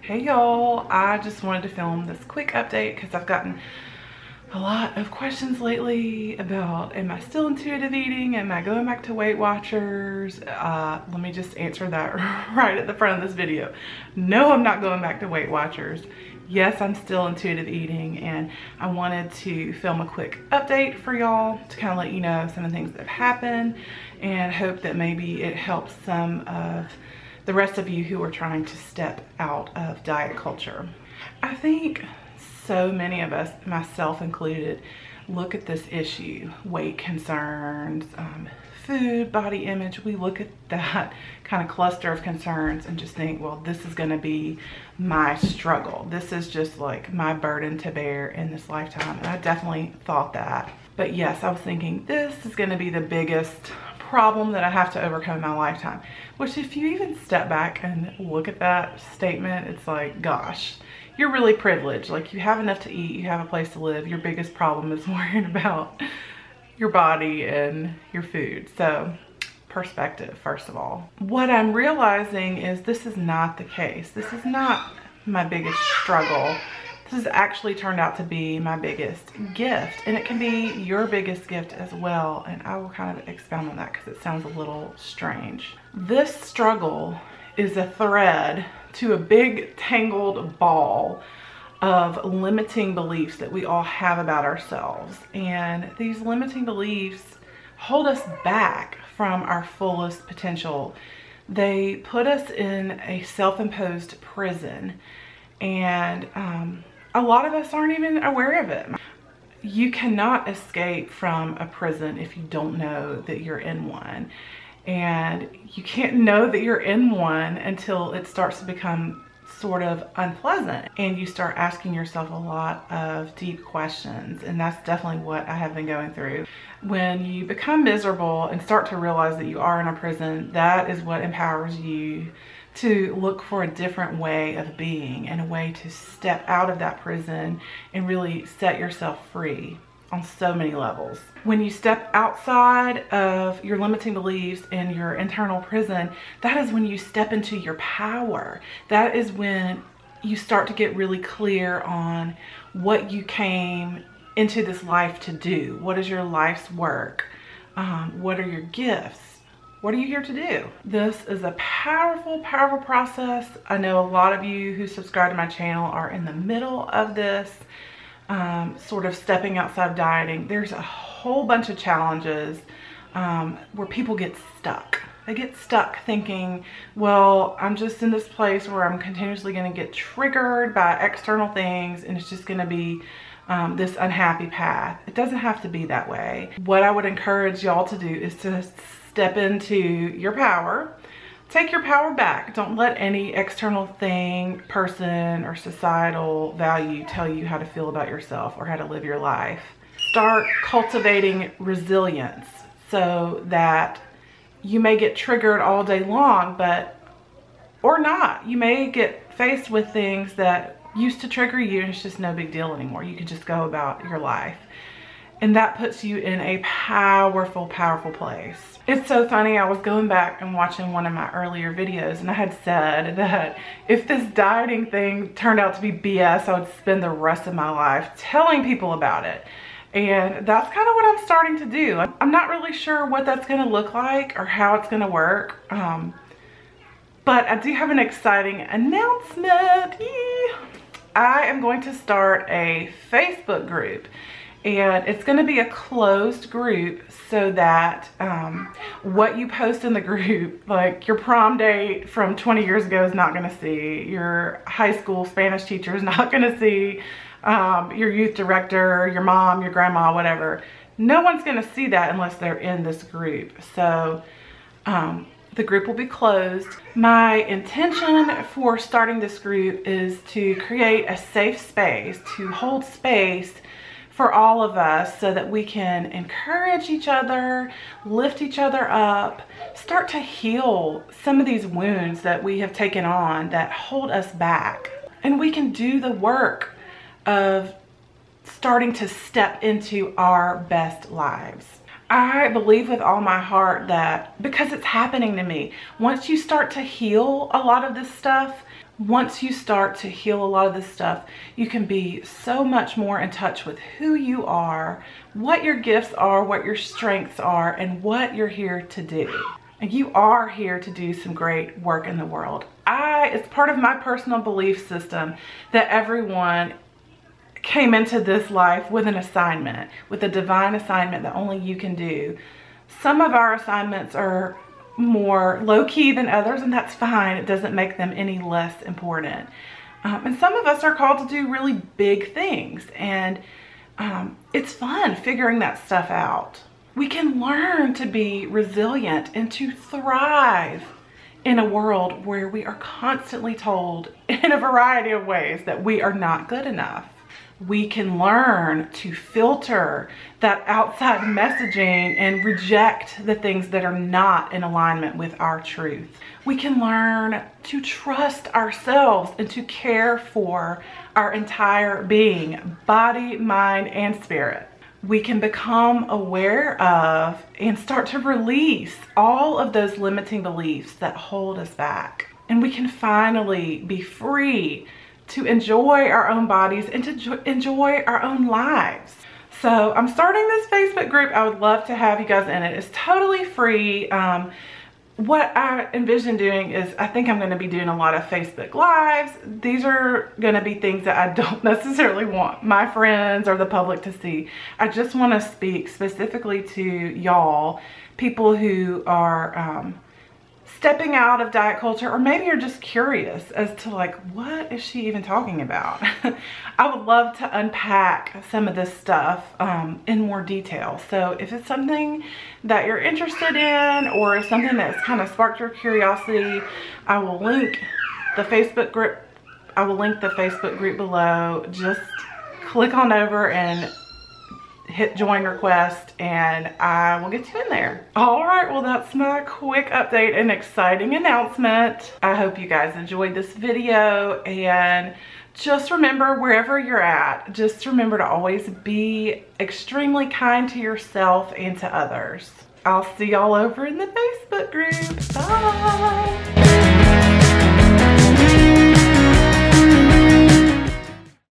Hey y'all, I just wanted to film this quick update because I've gotten a lot of questions lately about, am I still intuitive eating? Am I going back to Weight Watchers? Let me just answer that right at the front of this video. No, I'm not going back to Weight Watchers. Yes, I'm still intuitive eating, and I wanted to film a quick update for y'all to kind of let you know some of the things that have happened and hope that maybe it helps some of the rest of you who are trying to step out of diet culture. I think so many of us, myself included, look at this issue, weight concerns, food, body image. We look at that kind of cluster of concerns and just think, well, this is going to be my struggle. This is just like my burden to bear in this lifetime. And I definitely thought that. But yes, I was thinking this is going to be the biggest problem that I have to overcome in my lifetime. Which, if you even step back and look at that statement, it's like, gosh, you're really privileged. Like, you have enough to eat, you have a place to live. Your biggest problem is worrying about your body and your food. So, perspective, first of all. What I'm realizing is this is not the case. This is not my biggest struggle. This has actually turned out to be my biggest gift, and it can be your biggest gift as well. And I will kind of expound on that because it sounds a little strange. This struggle is a thread to a big tangled ball of limiting beliefs that we all have about ourselves. And these limiting beliefs hold us back from our fullest potential. They put us in a self-imposed prison, and a lot of us aren't even aware of it. You cannot escape from a prison if you don't know that you're in one. And you can't know that you're in one until it starts to become sort of unpleasant and you start asking yourself a lot of deep questions. And that's definitely what I have been going through. When you become miserable and start to realize that you are in a prison, that is what empowers you to look for a different way of being and a way to step out of that prison and really set yourself free on so many levels. When you step outside of your limiting beliefs and your internal prison, that is when you step into your power. That is when you start to get really clear on what you came into this life to do. What is your life's work? What are your gifts? What are you here to do? This is a powerful, powerful process. I know a lot of you who subscribe to my channel are in the middle of this, sort of stepping outside of dieting. There's a whole bunch of challenges where people get stuck. They get stuck thinking, well, I'm just in this place where I'm continuously going to get triggered by external things, and it's just going to be this unhappy path. It doesn't have to be that way. What I would encourage y'all to do is to step into your power. Take your power back. Don't let any external thing, person, or societal value tell you how to feel about yourself or how to live your life. Start cultivating resilience so that you may get triggered all day long, or not. You may get faced with things that used to trigger you and it's just no big deal anymore. You can just go about your life. And that puts you in a powerful, powerful place. It's so funny, I was going back and watching one of my earlier videos, and I had said that if this dieting thing turned out to be BS, I would spend the rest of my life telling people about it. And that's kind of what I'm starting to do. I'm not really sure what that's gonna look like or how it's gonna work. But I do have an exciting announcement. I am going to start a Facebook group. And it's going to be a closed group so that what you post in the group, like your prom date from 20 years ago, is not going to see. Your high school Spanish teacher is not going to see. Your youth director, your mom, your grandma, whatever. No one's going to see that unless they're in this group. So the group will be closed. My intention for starting this group is to create a safe space, to hold space for all of us so that we can encourage each other, lift each other up, start to heal some of these wounds that we have taken on that hold us back. And we can do the work of starting to step into our best lives. I believe with all my heart that because it's happening to me, once you start to heal a lot of this stuff, once you start to heal a lot of this stuff, you can be so much more in touch with who you are, what your gifts are, what your strengths are, and what you're here to do. And you are here to do some great work in the world. It's part of my personal belief system that everyone came into this life with an assignment, with a divine assignment that only you can do. Some of our assignments are more low-key than others, and that's fine. It doesn't make them any less important. And some of us are called to do really big things, and it's fun figuring that stuff out. We can learn to be resilient and to thrive in a world where we are constantly told in a variety of ways that we are not good enough. We can learn to filter that outside messaging and reject the things that are not in alignment with our truth. We can learn to trust ourselves and to care for our entire being, body, mind, and spirit. We can become aware of and start to release all of those limiting beliefs that hold us back. And we can finally be free to enjoy our own bodies and to enjoy our own lives. So I'm starting this Facebook group. I would love to have you guys in it. It's totally free. What I envision doing is I think I'm going to be doing a lot of Facebook Lives. These are going to be things that I don't necessarily want my friends or the public to see. I just want to speak specifically to y'all, people who are stepping out of diet culture, or maybe you're just curious as to like, what is she even talking about? I would love to unpack some of this stuff in more detail. So if it's something that you're interested in or something that's kind of sparked your curiosity, I will link the Facebook group. I will link the Facebook group below. Just click on over and hit join request and I will get you in there. All right, well, that's my quick update and exciting announcement. I hope you guys enjoyed this video, and just remember, wherever you're at, just remember to always be extremely kind to yourself and to others. I'll see y'all over in the Facebook group. Bye.